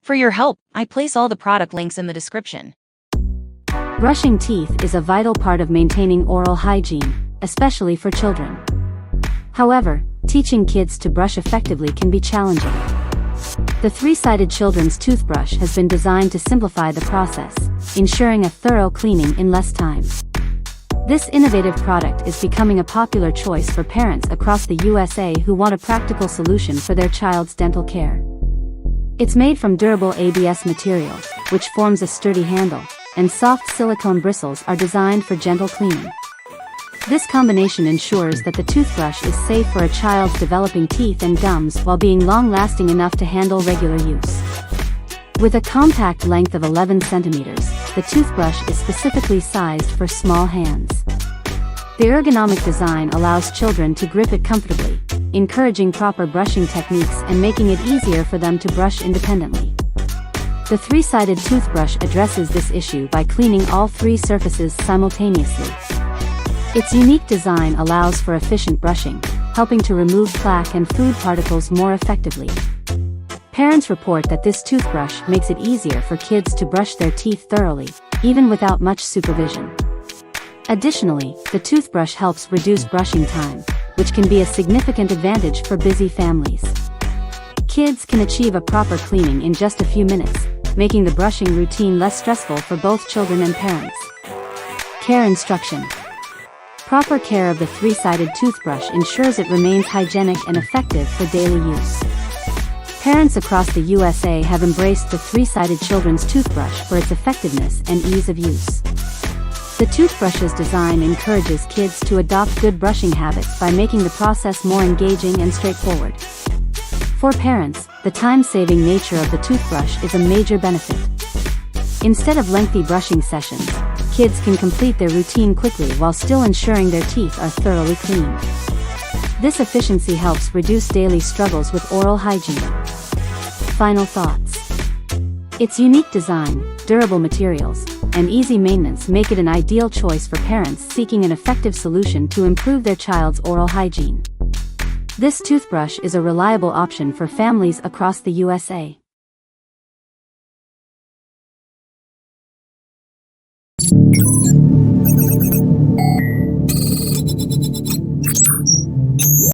For your help, I place all the product links in the description. Brushing teeth is a vital part of maintaining oral hygiene, especially for children. However, teaching kids to brush effectively can be challenging. The three-sided children's toothbrush has been designed to simplify the process, ensuring a thorough cleaning in less time. This innovative product is becoming a popular choice for parents across the USA who want a practical solution for their child's dental care. It's made from durable ABS material, which forms a sturdy handle, and soft silicone bristles are designed for gentle cleaning. This combination ensures that the toothbrush is safe for a child's developing teeth and gums while being long-lasting enough to handle regular use. With a compact length of 11 centimeters, the toothbrush is specifically sized for small hands. The ergonomic design allows children to grip it comfortably, encouraging proper brushing techniques and making it easier for them to brush independently. The three-sided toothbrush addresses this issue by cleaning all three surfaces simultaneously. Its unique design allows for efficient brushing, helping to remove plaque and food particles more effectively. Parents report that this toothbrush makes it easier for kids to brush their teeth thoroughly, even without much supervision. Additionally, the toothbrush helps reduce brushing time, which can be a significant advantage for busy families. Kids can achieve a proper cleaning in just a few minutes, making the brushing routine less stressful for both children and parents. Care instruction. Proper care of the three-sided toothbrush ensures it remains hygienic and effective for daily use. Parents across the USA have embraced the three-sided children's toothbrush for its effectiveness and ease of use. The toothbrush's design encourages kids to adopt good brushing habits by making the process more engaging and straightforward. For parents, the time-saving nature of the toothbrush is a major benefit. Instead of lengthy brushing sessions, kids can complete their routine quickly while still ensuring their teeth are thoroughly clean. This efficiency helps reduce daily struggles with oral hygiene. Final thoughts. Its unique design, durable materials, and easy maintenance make it an ideal choice for parents seeking an effective solution to improve their child's oral hygiene. This toothbrush is a reliable option for families across the USA.